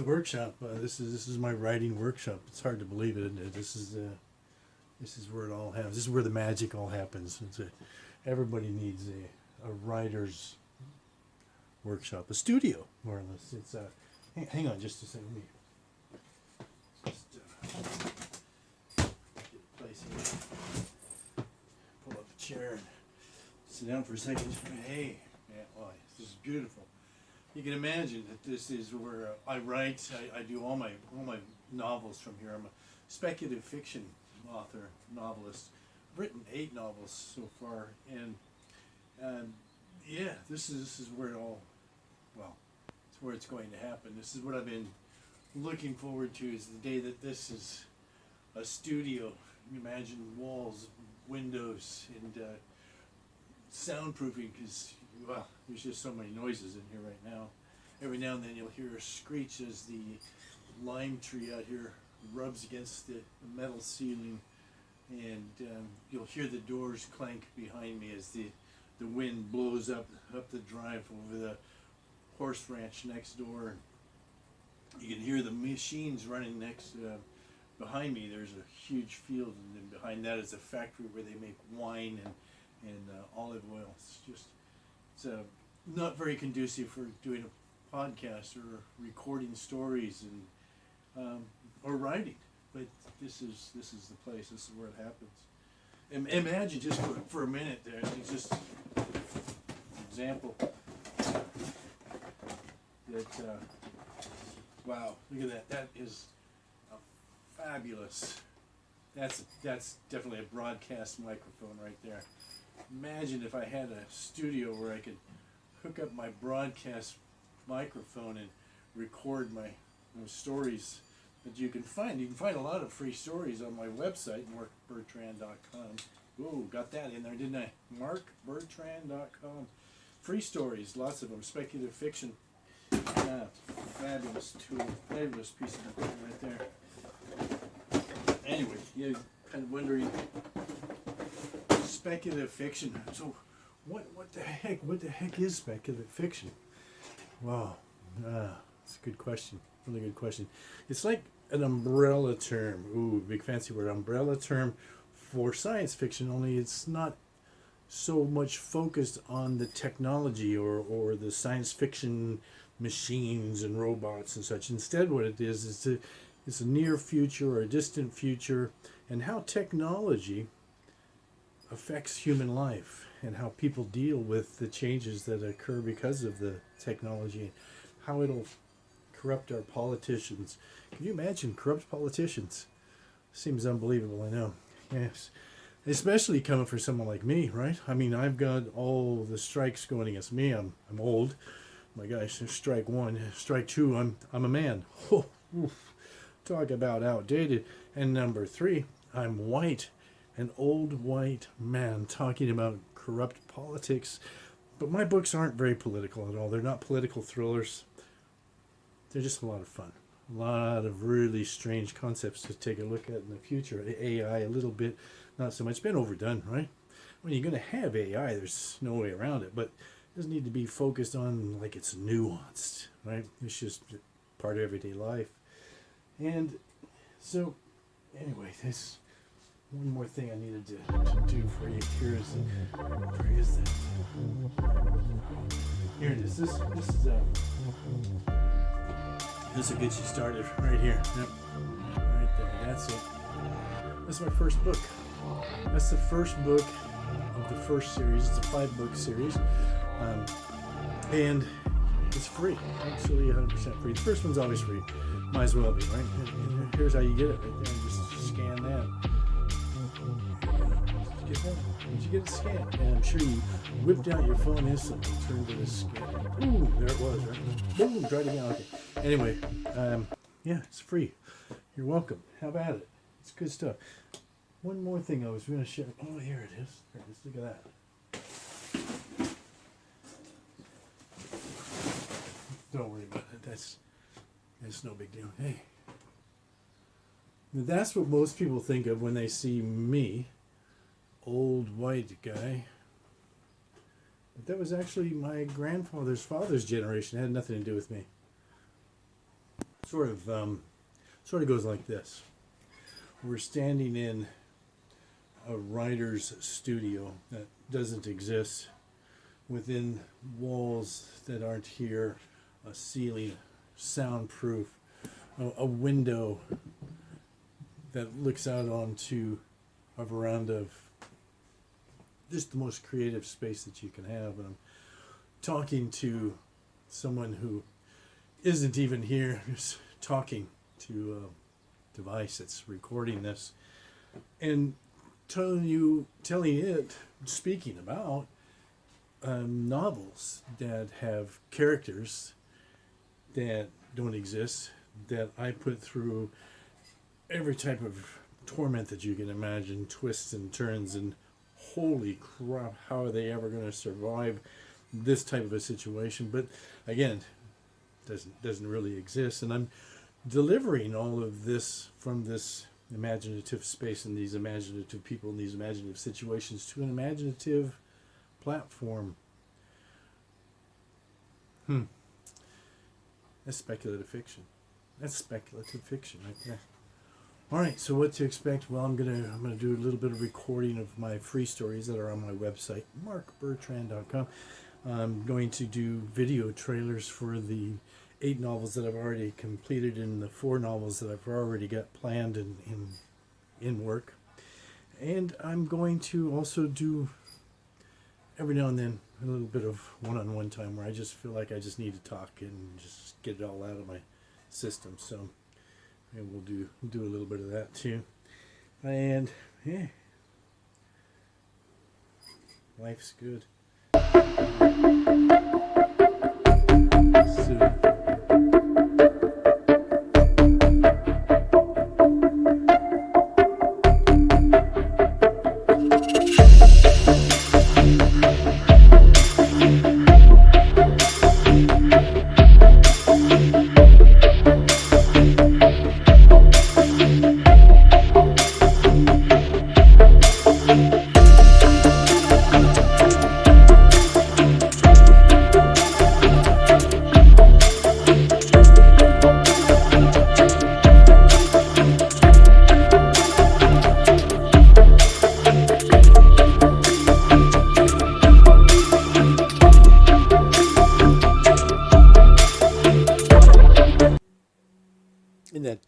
the workshop. This is my writing workshop. It's hard to believe it. This is where it all happens. This is where the magic all happens. Everybody needs a writer's workshop, a studio, more or less. It's hang on just a second. Let me just get a place here. Pull up a chair and sit down for a second. Hey, yeah, well, this is beautiful. You can imagine that this is where I write. I do all my novels from here. I'm a speculative fiction author, novelist. I've written 8 novels so far, and yeah, this is where it all, well, it's where it's going to happen. This is what I've been looking forward to, is the day that this is a studio. You imagine walls, windows, and soundproofing, because, well, there's just so many noises in here right now. Every now and then you'll hear a screech as the lime tree out here rubs against the metal ceiling, and you'll hear the doors clank behind me as the wind blows up the drive over the horse ranch next door. You can hear the machines running next behind me. There's a huge field, and then behind that is a factory where they make wine and olive oil. It's not very conducive for doing a podcast or recording stories and or writing, but this is the place. This is where it happens. Imagine just for a minute there. It's just an example that wow, look at that. That is a fabulous. That's definitely a broadcast microphone right there. Imagine if I had a studio where I could hook up my broadcast microphone and record my stories that you can find. You can find a lot of free stories on my website, markbertrand.com. Ooh, got that in there, didn't I? markbertrand.com. Free stories, lots of them. Speculative fiction. Fabulous tool, fabulous piece of equipment right there. Anyway, you're kind of wondering, speculative fiction. So, what the heck is speculative fiction? Wow, that's a good question. Really good question. It's like an umbrella term. Ooh, big fancy word. Umbrella term for science fiction. Only it's not so much focused on the technology or the science fiction machines and robots and such. Instead, what it is it's a near future or a distant future, and how technology affects human life and how people deal with the changes that occur because of the technology, how it'll corrupt our politicians. Can you imagine corrupt politicians? Seems unbelievable, I know. Yes. Especially coming for someone like me, right? I mean, I've got all the strikes going against me. I'm old. My gosh, strike 1, strike 2, I'm a man. Oh, oof. Talk about outdated. And number 3, I'm white. An old white man talking about corrupt politics. But my books aren't very political at all. They're not political thrillers. They're just a lot of fun. A lot of really strange concepts to take a look at in the future. AI a little bit, not so much. It's been overdone, right? When you're going to have AI, there's no way around it. But it doesn't need to be focused on like it's nuanced, right? It's just part of everyday life. And so, anyway, this one more thing I needed to do for you. Where is that? Here it is. This will get you started right here. Yep. Right there. That's it. That's my first book. That's the first book of the first series. It's a 5-book series. And it's free. Actually 100% free. The first one's always free. Might as well be, right? And here's how you get it right there. Just scan that. Did you get that? Did you get it scanned? And I'm sure you whipped out your phone instantly, turned to the scan. Ooh, there it was, right? Boom, tried again. Okay. Anyway, yeah, it's free. You're welcome. Have at it. It's good stuff. One more thing I was going to share. Oh, here it is. Here it is. Look at that. Don't worry about it. That's no big deal. Hey. That's what most people think of when they see me, old white guy. But that was actually my grandfather's father's generation. It had nothing to do with me. sort of goes like this. We're standing in a writer's studio that doesn't exist, within walls that aren't here, a ceiling, soundproof, a window that looks out onto a veranda of just the most creative space that you can have. And I'm talking to someone who isn't even here, who's talking to a device that's recording this, and speaking about novels that have characters that don't exist, that I put through every type of torment that you can imagine, twists and turns, and holy crap, how are they ever going to survive this type of a situation? But again, doesn't really exist, and I'm delivering all of this from this imaginative space and these imaginative people and these imaginative situations to an imaginative platform. That's speculative fiction. That's speculative fiction right there. All right, so what to expect? Well, I'm gonna do a little bit of recording of my free stories that are on my website, markbertrand.com. I'm going to do video trailers for the 8 novels that I've already completed and the 4 novels that I've already got planned and in work. And I'm going to also do every now and then a little bit of one-on-one time where I just feel like I just need to talk and just get it all out of my system. So and we'll do a little bit of that too. And yeah, life's good. So, in that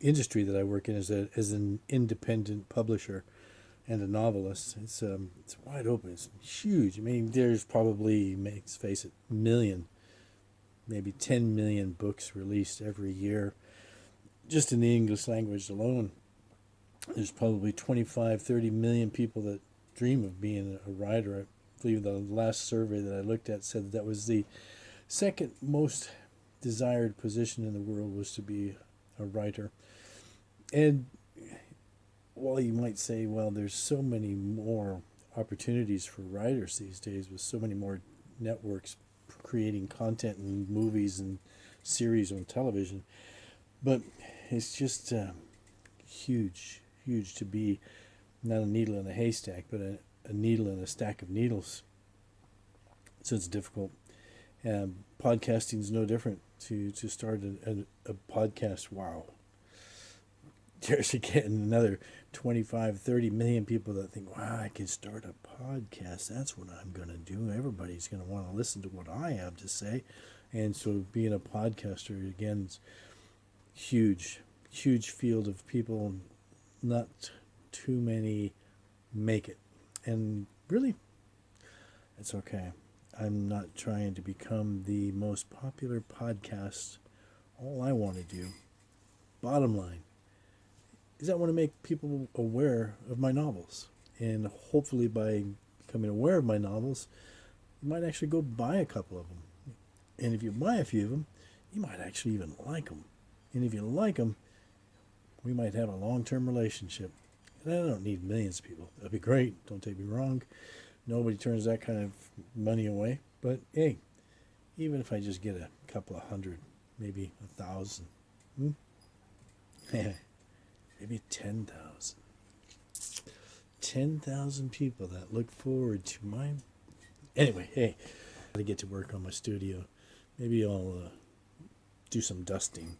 industry that I work in as an independent publisher and a novelist, it's wide open. It's huge. I mean, there's probably, let's face it, maybe 10 million books released every year. Just in the English language alone, there's probably 25, 30 million people that dream of being a writer. I believe the last survey that I looked at said that was the second most desired position in the world was to be a writer. And while you might say, well, there's so many more opportunities for writers these days with so many more networks creating content and movies and series on television, but it's just huge to be not a needle in a haystack, but a needle in a stack of needles. So it's difficult. Podcasting is no different. To start a podcast, wow. There's again another 25, 30 million people that think, wow, I can start a podcast. That's what I'm going to do. Everybody's going to want to listen to what I have to say. And so being a podcaster, again, is huge field of people. Not too many make it. And really, it's okay. I'm not trying to become the most popular podcast. All I want to do, bottom line, is I want to make people aware of my novels. And hopefully by becoming aware of my novels, you might actually go buy a couple of them. And if you buy a few of them, you might actually even like them. And if you like them, we might have a long-term relationship. And I don't need millions of people. That'd be great. Don't take me wrong. Nobody turns that kind of money away. But hey, even if I just get a couple of hundred, maybe 1,000, maybe 10,000. 10,000 people that look forward to my... Anyway, hey, I gotta get to work on my studio. Maybe I'll do some dusting